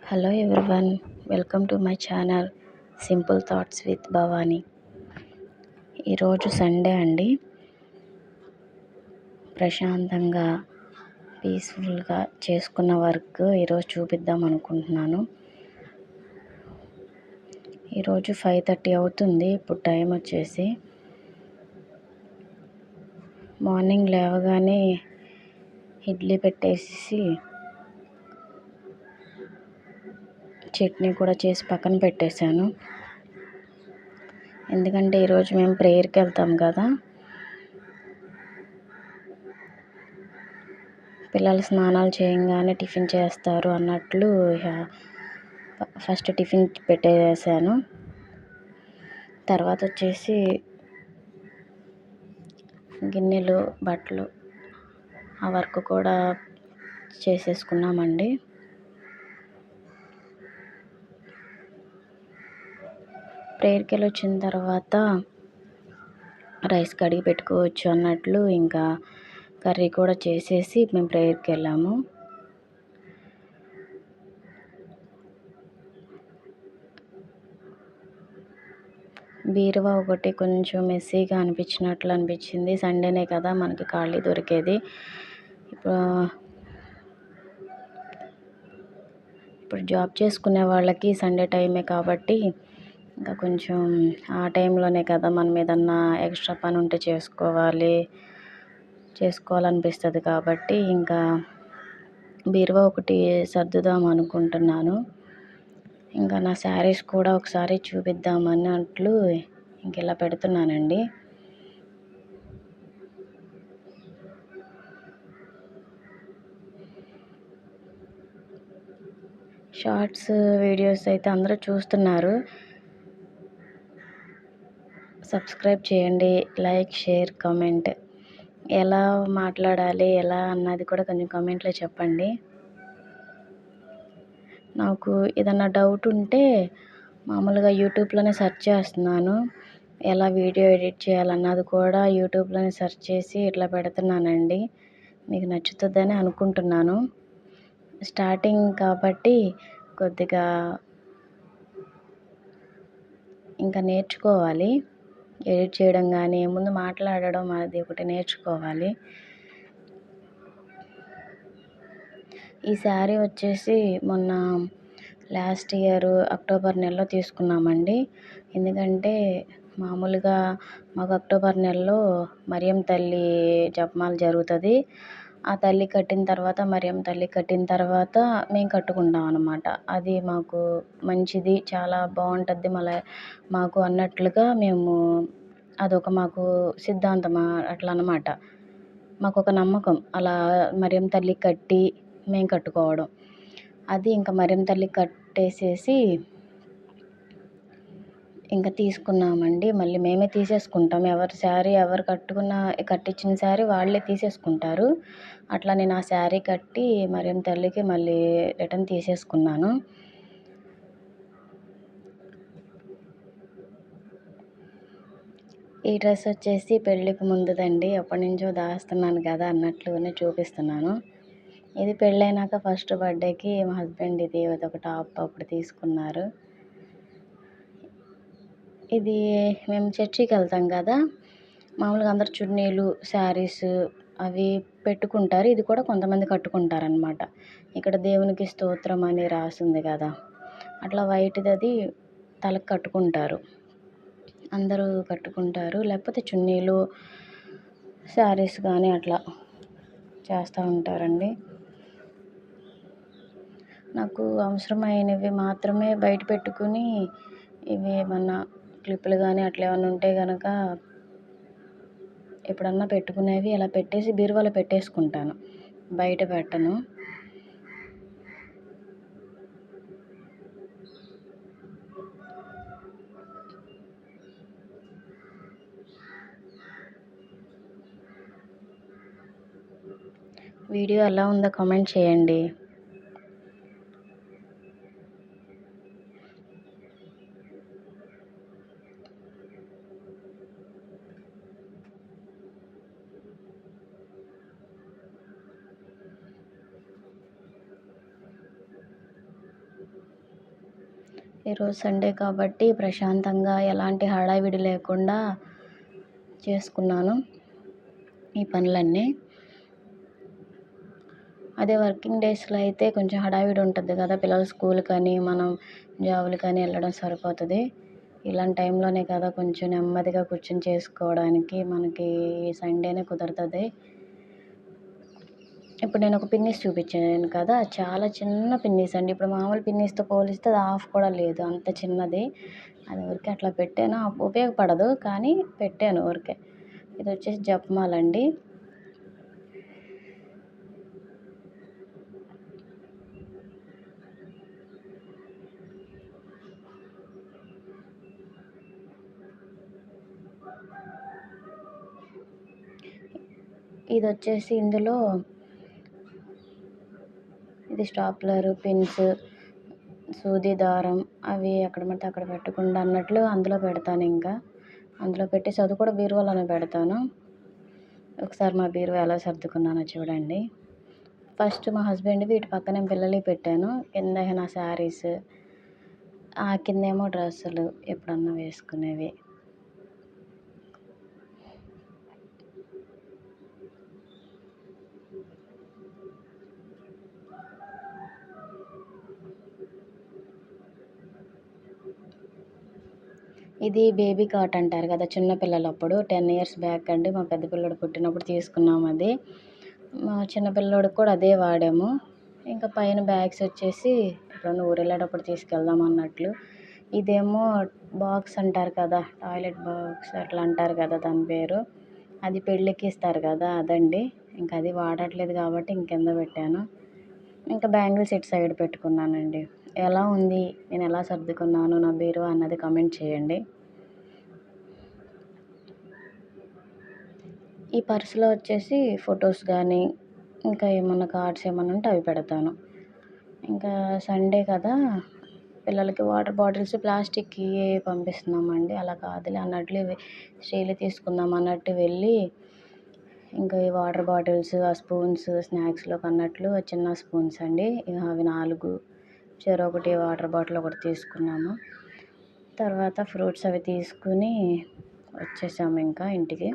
Hello everyone, welcome to my channel simple thoughts with Bhavani. ఈరోజు Sunday అండి. ప్రశాంతంగా పీస్ఫుల్గా చేసుకున్న వర్క్ ఈరోజు చూపిద్దాం అనుకుంటున్నాను. ఈరోజు 5:30 అవుతుంది. ఇప్పుడు టైం వచ్చేసి మార్నింగ్ లేవగానే ఇడ్లీ పెట్టేసి చట్నీ కూడా చేసి పక్కన పెట్టేశాను. ఎందుకంటే ఈరోజు మేము ప్రేయర్కి వెళ్తాం కదా. పిల్లలు స్నానాలు చేయగానే టిఫిన్ చేస్తారు అన్నట్లు ఫస్ట్ టిఫిన్ పెట్టేసాను. తర్వాత వచ్చేసి గిన్నెలు, బట్టలు ఆ వర్క్ కూడా చేసేసుకున్నామండి. ప్రేయర్కి వెళ్ళి వచ్చిన తర్వాత రైస్ కడిగి పెట్టుకోవచ్చు అన్నట్లు ఇంకా కర్రీ కూడా చేసేసి మేము ప్రేయర్కి వెళ్ళాము. బీరువా ఒకటి కొంచెం మెస్సీగా అనిపించింది. సండేనే కదా మనకి ఖాళీ దొరికేది. ఇప్పుడు జాబ్ చేసుకునే వాళ్ళకి సండే టైమే కాబట్టి ఇంకా కొంచెం ఆ టైంలోనే కదా మనం ఏదన్నా ఎక్స్ట్రా పని ఉంటే చేసుకోవాలనిపిస్తుంది. కాబట్టి ఇంకా బీరువా ఒకటి సర్దుదాం అనుకుంటున్నాను. ఇంకా నా శారీస్ కూడా ఒకసారి చూపిద్దామన్నట్లు ఇంక ఇలా పెడుతున్నానండి. షార్ట్స్ వీడియోస్ అయితే అందరూ చూస్తున్నారు. సబ్స్క్రైబ్ చేయండి, లైక్, షేర్, కామెంట్. ఎలా మాట్లాడాలి ఎలా అన్నది కూడా కొంచెం కామెంట్లో చెప్పండి. నాకు ఏదన్నా డౌట్ ఉంటే మామూలుగా యూట్యూబ్లోనే సెర్చ్ చేస్తున్నాను. ఎలా వీడియో ఎడిట్ చేయాలన్నది కూడా యూట్యూబ్లోనే సెర్చ్ చేసి ఇట్లా పెడుతున్నానండి. మీకు నచ్చుతుందని అనుకుంటున్నాను. స్టార్టింగ్ కాబట్టి కొద్దిగా ఇంకా నేర్చుకోవాలి. ఎడిట్ చేయడం కానీ ముందు మాట్లాడడం అది ఒకటి నేర్చుకోవాలి. ఈ శారీ వచ్చేసి మొన్న లాస్ట్ ఇయర్ అక్టోబర్ నెలలో తీసుకున్నామండి. ఎందుకంటే మామూలుగా మాకు అక్టోబర్ నెలలో మరియం తల్లి జపమాల జరుగుతుంది. ఆ తల్లి కట్టిన తర్వాత మరియం తల్లి కట్టిన తర్వాత మేము కట్టుకుంటాం అన్నమాట. అది మాకు మంచిది, చాలా బాగుంటుంది మాకు అన్నట్లుగా మేము అదొక మాకు సిద్ధాంతం అట్లా అన్నమాట. మాకు ఒక నమ్మకం అలా మరియం తల్లి కట్టి మేము కట్టుకోవడం. అది ఇంకా మరియం తల్లి కట్టేసేసి ఇంకా తీసుకున్నామండి. మళ్ళీ మేమే తీసేసుకుంటాం. ఎవరి శారీ ఎవరు కట్టించిన శారీ వాళ్ళే తీసేసుకుంటారు. అట్లా నేను ఆ శారీ కట్టి మరియం తల్లికి మళ్ళీ రిటర్న్ తీసేసుకున్నాను. ఈ డ్రెస్ వచ్చేసి పెళ్ళికి ముందుదండి. ఎప్పటి నుంచో దాస్తున్నాను కదా అన్నట్లుగానే చూపిస్తున్నాను. ఇది పెళ్ళైనాక ఫస్ట్ బర్త్డేకి మా హస్బెండ్ ఇది ఒక టాప్ అప్పుడు తీసుకున్నారు. ఇది మేము చర్చికి వెళ్తాం కదా, మామూలుగా అందరు చున్నీలు, శారీస్ అవి పెట్టుకుంటారు. ఇది కూడా కొంతమంది కట్టుకుంటారనమాట. ఇక్కడ దేవునికి స్తోత్రం అని రాసింది కదా, అట్లా వైట్ది అది తలకు కట్టుకుంటారు. అందరూ కట్టుకుంటారు. లేకపోతే చున్నీలు, శారీస్ కానీ అట్లా చేస్తూ ఉంటారండి. నాకు అవసరమైనవి మాత్రమే బయట పెట్టుకుని ఇవి ఏమన్నా క్లిప్పులు కానీ అట్లా ఏమన్నా ఉంటే కనుక ఎప్పుడన్నా పెట్టుకునేవి అలా పెట్టేసి బీరువాలో పెట్టేసుకుంటాను, బయట పెట్టను. వీడియో ఎలా ఉందో కామెంట్ చేయండి. ఈరోజు సండే కాబట్టి ప్రశాంతంగా ఎలాంటి హడావిడి లేకుండా చేసుకున్నాను ఈ పనులన్నీ. అదే వర్కింగ్ డేస్‌లో అయితే కొంచెం హడావిడి ఉంటుంది కదా! పిల్లలు స్కూల్‌కని, మనం జాబులకని వెళ్ళడం సరిపోతది. ఇలాంటి టైంలోనే కదా కొంచెం నెమ్మదిగా కూర్చొని చేసుకోవడానికి మనకి సండేనే కుదురుతది. ఇప్పుడు నేను ఒక పిన్నీస్ చూపించాను కదా! చాలా చిన్న పిన్నీస్ అండి. ఇప్పుడు మామూలు పిన్నీస్‌తో పోలిస్తే అది హాఫ్ కూడా లేదు. అంత చిన్నది. అది ఊరికే అట్లా పెట్టాను. ఉపయోగపడదు కానీ పెట్టాను ఊరికే. ఇదొచ్చేసి జపమాలండి. ఇదొచ్చేసి ఇందులో ఇది స్టాప్లర్, పిన్స్, సూది దారం అవి ఎక్కడ పడితే అక్కడ పెట్టకుండా అన్నట్లు అందులో పెడతానింకా. అందులో పెట్టేసి అది కూడా బీరువాలోనే పెడతాను. ఒకసారి మా బీరువా ఎలా సర్దుకున్నానో చూడండి. ఫస్ట్ మా హస్బెండ్‌వి ఇటు పక్కన పిల్లలవి పెట్టాను. కింద నా శారీస్, కిందేమో డ్రెస్సులు ఎప్పుడన్నా వేసుకునేవి. ఇది బేబీ కాట్ అంటారు కదా! చిన్న పిల్లలప్పుడు 10 ఇయర్స్ బ్యాక్ అండి. మా పెద్ద పిల్లోడు పుట్టినప్పుడు తీసుకున్నాం అది. మా చిన్న పిల్లోడికి కూడా అదే వాడాము. ఇంకా పైన బ్యాగ్స్ వచ్చేసి ఎప్పుడన్నా ఊరెళ్ళేటప్పుడు తీసుకెళ్దాం అన్నట్లు. ఇదేమో బాక్స్ అంటారు కదా! టాయిలెట్ బాక్స్ అట్లా అంటారు కదా! దాని పేరు. అది పెళ్ళికి ఇస్తారు కదా! అదండి. ఇంకా అది వాడట్లేదు కాబట్టి కింద పెట్టాను. ఇంకా బ్యాంగిల్స్ ఇటు సైడ్ పెట్టుకున్నానండి. ఎలా ఉంది? నేను ఎలా సర్దుకున్నాను నా బీరువా అన్నది కామెంట్ చేయండి. ఈ పర్స్‌లో వచ్చేసి ఫొటోస్ గానీ, ఇంకా ఏమన్నా కార్డ్స్ ఏమన్నా ఉంటే అవి పెడతాను. ఇంకా సండే కదా! పిల్లలకి వాటర్ బాటిల్స్ ప్లాస్టిక్కియే పంపిస్తున్నామండి. అలా కాదులే అన్నట్లు ఇవి స్టీల్‌వి తీసుకుందాం అన్నట్టు వెళ్ళి, ఇంకా ఈ వాటర్ బాటిల్స్, ఆ స్పూన్స్ స్నాక్స్‌లోకి అన్నట్లు చిన్న స్పూన్స్ అండి. అవి 4 చెరొకటి వాటర్ బాటిల్ ఒకటి తీసుకున్నాము. తర్వాత ఫ్రూట్స్ అవి తీసుకొని వచ్చేసాము ఇంకా ఇంటికి.